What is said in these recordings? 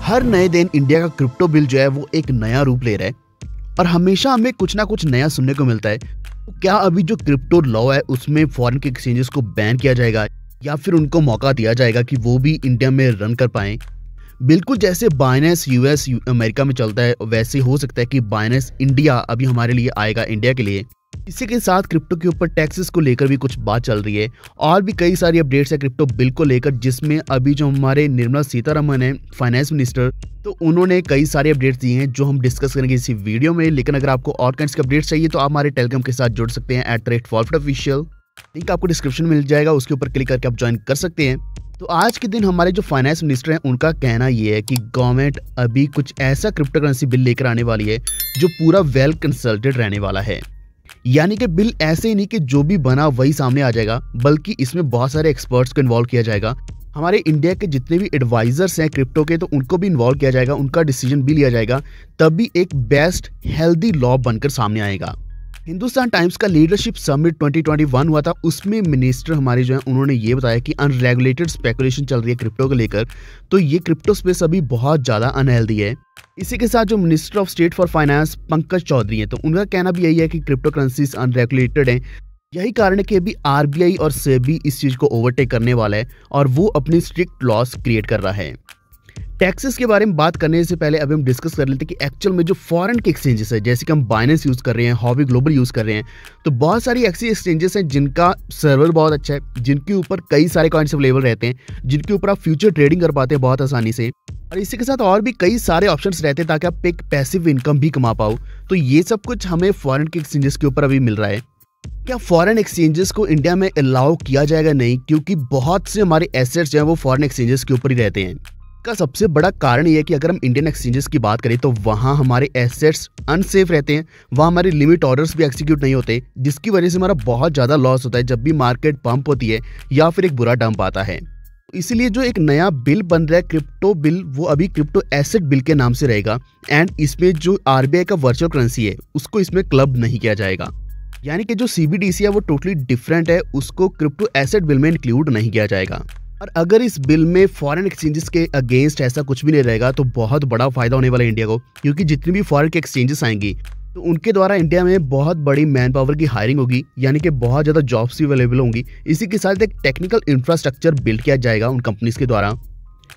हर नए दिन इंडिया का क्रिप्टो बिल जो है वो एक नया रूप ले रहा है और हमेशा हमें कुछ ना कुछ नया सुनने को मिलता है। तो क्या अभी जो क्रिप्टो लॉ है उसमें फॉरेन के एक्सचेंजेस को बैन किया जाएगा या फिर उनको मौका दिया जाएगा कि वो भी इंडिया में रन कर पाएं? बिल्कुल जैसे बाइनेंस यूएस अमेरिका में चलता है वैसे हो सकता है कि बाइनेंस इंडिया अभी हमारे लिए आएगा, इंडिया के लिए। इसी के साथ क्रिप्टो के ऊपर टैक्सेस को लेकर भी कुछ बात चल रही है और भी कई सारी अपडेट्स है क्रिप्टो बिल को लेकर, जिसमें अभी जो हमारे निर्मला सीतारमण है फाइनेंस मिनिस्टर, तो उन्होंने कई सारे अपडेट्स दिए हैं जो हम डिस्कस करेंगे इसी वीडियो में। लेकिन अगर आपको और काइंड्स के अपडेट्स चाहिए तो आप हमारे टेलीग्राम के साथ जुड़ सकते हैं @ForFitOfficial। लिंक आपको डिस्क्रिप्शन में मिल जाएगा, उसके ऊपर क्लिक करके आप ज्वाइन कर सकते हैं। तो आज के दिन हमारे जो फाइनेंस मिनिस्टर हैं उनका कहना ये है कि गवर्नमेंट अभी कुछ ऐसा क्रिप्टो करेंसी बिल लेकर आने वाली है जो पूरा वेल कंसल्टेड रहने वाला है। यानी कि बिल ऐसे ही नहीं कि जो भी बना वही सामने आ जाएगा, बल्कि इसमें बहुत सारे एक्सपर्ट्स को इन्वॉल्व किया जाएगा। हमारे इंडिया के जितने भी एडवाइजर्स हैं क्रिप्टो के, तो उनको भी इन्वॉल्व किया जाएगा, उनका डिसीजन भी लिया जाएगा, तभी एक बेस्ट हेल्दी लॉ बनकर सामने आएगा। हिंदुस्तान टाइम्स का लीडरशिप समिट 2021 हुआ था, उसमें मिनिस्टर हमारे जो है उन्होंने ये बताया कि अनरेगुलेटेड स्पेकुलेशन चल रही है क्रिप्टो को लेकर, तो ये क्रिप्टो स्पेस अभी बहुत ज़्यादा अनहेल्दी है। इसी के साथ जो minister of state for finance Pankaj Chaudhary हैं, तो उनका कहना भी यही है कि क्रिप्टो करेंसीज अनरेगुलेटेड हैं। यही कारण है कि अभी आरबीआई और सेबी इस चीज़ को ओवरटेक करने वाला है और वो अपनी स्ट्रिक्ट लॉस क्रिएट कर रहा है। टैक्सेस के बारे में बात करने से पहले अभी हम डिस्कस कर लेते हैं कि एक्चुअल में जो फॉरेन के एक्सचेंजेस है, जैसे कि हम बाइनेंस यूज़ कर रहे हैं, हॉबी ग्लोबल यूज़ कर रहे हैं, तो बहुत सारी ऐसी एक्सचेंजेस हैं जिनका सर्वर बहुत अच्छा है, जिनके ऊपर कई सारे कॉइन्स अवेलेबल रहते हैं, जिनके ऊपर आप फ्यूचर ट्रेडिंग कर पाते हैं बहुत आसानी से, और इसी के साथ और भी कई सारे ऑप्शंस रहते हैं ताकि आप एक पैसिव इनकम भी कमा पाओ। तो ये सब कुछ हमें फॉरेन के एक्सचेंजेस के ऊपर अभी मिल रहा है। क्या फॉरेन एक्सचेंजेस को इंडिया में अलाउ किया जाएगा? नहीं, क्योंकि बहुत से हमारे एसेट्स जो हैं वो फॉरेन एक्सचेंजेस के ऊपर ही रहते हैं। का सबसे बड़ा कारण ये है कि अगर हम इंडियन एक्सचेंजेस की बात करें तो वहाँ हमारे एसेट्स अनसेफ रहते हैं, वहाँ हमारे लिमिट ऑर्डर्स भी एग्जीक्यूट नहीं होते, जिसकी वजह से हमारा बहुत ज़्यादा लॉस होता है जब भी मार्केट पंप होती है या फिर एक बुरा डंप आता है। इसीलिए जो एक नया बिल बन रहा है क्रिप्टो बिल, वो अभी क्रिप्टो एसेट बिल के नाम से रहेगा एंड इसमें जो आरबीआई का वर्चुअल करेंसी है उसको इसमें क्लब नहीं किया जाएगा। यानी कि जो सीबीडीसी है वो टोटली डिफरेंट है, उसको क्रिप्टो एसेट बिल में इंक्लूड नहीं किया जाएगा। और अगर इस बिल में फॉरेन एक्सचेंजेस के अगेंस्ट ऐसा कुछ भी नहीं रहेगा तो बहुत बड़ा फायदा होने वाला है इंडिया को, क्योंकि जितनी भी फॉरेन के एक्सचेंजेस आएंगी तो उनके द्वारा इंडिया में बहुत बड़ी मैन पावर की हायरिंग होगी, यानी कि बहुत ज़्यादा जॉब्स भी अवेलेबल होंगी। इसी के साथ एक टेक्निकल इंफ्रास्ट्रक्चर बिल्ड किया जाएगा उन कंपनीज के द्वारा,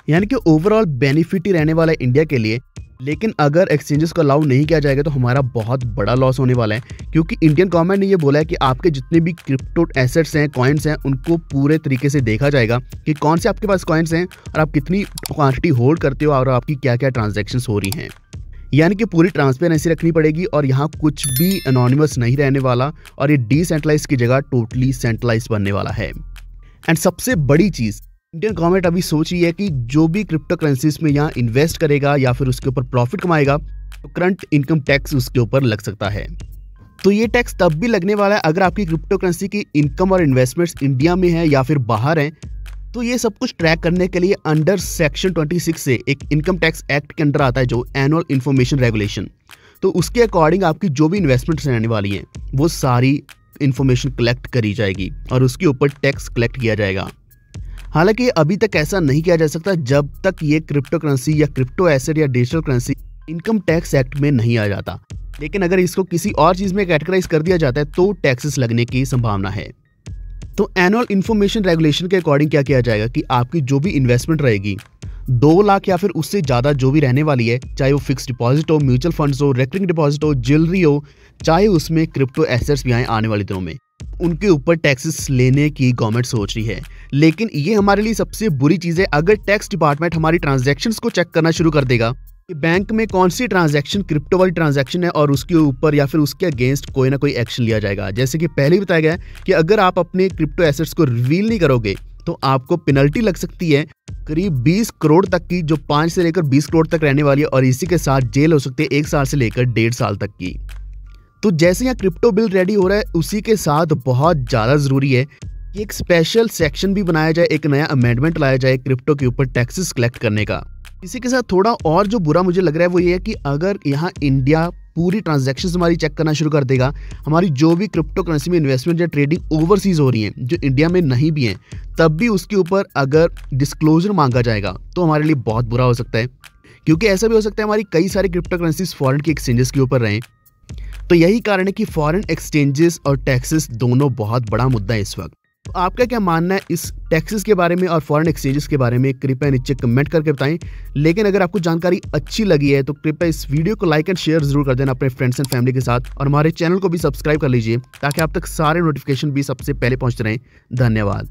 यानी कि ओवरऑल बेनिफिट ही रहने वाला है इंडिया के लिए। लेकिन अगर एक्सचेंजेस को अलाउ नहीं किया जाएगा तो हमारा बहुत बड़ा लॉस होने वाला है, क्योंकि इंडियन गवर्नमेंट ने ये बोला है कि आपके जितने भी क्रिप्टो एसेट्स हैं, कॉइन्स हैं, उनको पूरे तरीके से देखा जाएगा कि कौन से आपके पास कॉइन्स हैं और आप कितनी क्वांटिटी होल्ड करते हो और आपकी क्या क्या ट्रांजैक्शंस हो रही हैं। यानी कि पूरी ट्रांसपेरेंसी रखनी पड़ेगी और यहाँ कुछ भी एनोनिमस नहीं रहने वाला और ये डिसेंट्रलाइज की जगह टोटली सेंट्रलाइज बनने वाला है। एंड सबसे बड़ी चीज़, इंडियन गवर्नमेंट अभी सोच रही है कि जो भी क्रिप्टो करेंसीज में यहाँ इन्वेस्ट करेगा या फिर उसके ऊपर प्रॉफिट कमाएगा तो करंट इनकम टैक्स उसके ऊपर लग सकता है। तो ये टैक्स तब भी लगने वाला है अगर आपकी क्रिप्टो करेंसी की इनकम और इन्वेस्टमेंट्स इंडिया में है या फिर बाहर हैं। तो ये सब कुछ ट्रैक करने के लिए अंडर सेक्शन 26 से एक इनकम टैक्स एक्ट के अंडर आता है जो एनुअल इन्फॉर्मेशन रेगुलेशन। तो उसके अकॉर्डिंग आपकी जो भी इन्वेस्टमेंट्स रहने वाली हैं वो सारी इन्फॉर्मेशन कलेक्ट करी जाएगी और उसके ऊपर टैक्स कलेक्ट किया जाएगा। हालांकि अभी तक ऐसा नहीं किया जा सकता जब तक ये क्रिप्टो करेंसी या क्रिप्टो एसेट या digital currency income tax act में नहीं आ जाता। लेकिन अगर इसको किसी और चीज़ में कैटेगराइज कर दिया जाता है तो टैक्सेस लगने की संभावना है। तो एनुअल इन्फॉर्मेशन रेगुलेशन के अकॉर्डिंग क्या किया जाएगा कि आपकी जो भी इन्वेस्टमेंट रहेगी 2 लाख या फिर उससे ज़्यादा जो भी रहने वाली है, चाहे वो फिक्स डिपॉजिट हो, म्यूचुअल फंड्स हो, रेकरिंग डिपॉजिट हो, ज्वेलरी हो, चाहे उसमें क्रिप्टो एसेट्स भी आए आने वाले दिनों में, उनके ऊपर टैक्सेस लेने की गवर्नमेंट सोच रही है। लेकिन ये हमारे लिए सबसे बुरी चीज़ है अगर टैक्स डिपार्टमेंट हमारी ट्रांजैक्शंस को चेक करना शुरू कर देगा कि बैंक में कौन सी ट्रांजैक्शन क्रिप्टो वाली ट्रांजैक्शन है और उसके ऊपर या फिर उसके अगेंस्ट कोई ना कोई एक्शन लिया जाएगा। जैसे कि पहले ही बताया गया कि अगर आप अपने क्रिप्टो एसेट्स को रिवील नहीं करोगे तो आपको पेनल्टी लग सकती है करीब 20 करोड़ तक की, जो 5 से लेकर 20 करोड़ तक रहने वाली है, और इसी के साथ जेल हो सकती है 1 साल से लेकर 1.5 साल तक की। तो जैसे यहाँ क्रिप्टो बिल रेडी हो रहा है उसी के साथ बहुत ज़्यादा ज़रूरी है कि एक स्पेशल सेक्शन भी बनाया जाए, एक नया अमेंडमेंट लाया जाए क्रिप्टो के ऊपर टैक्सेस कलेक्ट करने का। इसी के साथ थोड़ा और जो बुरा मुझे लग रहा है वो ये है कि अगर यहाँ इंडिया पूरी ट्रांजैक्शंस हमारी चेक करना शुरू कर देगा, हमारी जो भी क्रिप्टो करेंसी में इन्वेस्टमेंट या ट्रेडिंग ओवरसीज हो रही है जो इंडिया में नहीं भी हैं, तब भी उसके ऊपर अगर डिस्क्लोजर मांगा जाएगा तो हमारे लिए बहुत बुरा हो सकता है। क्योंकि ऐसा भी हो सकता है हमारी कई सारी क्रिप्टो करेंसीज फॉरेन की एक्सचेंजेस के ऊपर रहें। तो यही कारण है कि फॉरेन एक्सचेंजेस और टैक्सेस दोनों बहुत बड़ा मुद्दा है इस वक्त। तो आपका क्या मानना है इस टैक्सेस के बारे में और फॉरेन एक्सचेंजेस के बारे में, कृपया नीचे कमेंट करके बताएं। लेकिन अगर आपको जानकारी अच्छी लगी है तो कृपया इस वीडियो को लाइक एंड शेयर जरूर कर देना अपने फ्रेंड्स एंड फैमिली के साथ, और हमारे चैनल को भी सब्सक्राइब कर लीजिए ताकि आप तक सारे नोटिफिकेशन भी सबसे पहले पहुंचते रहें। धन्यवाद।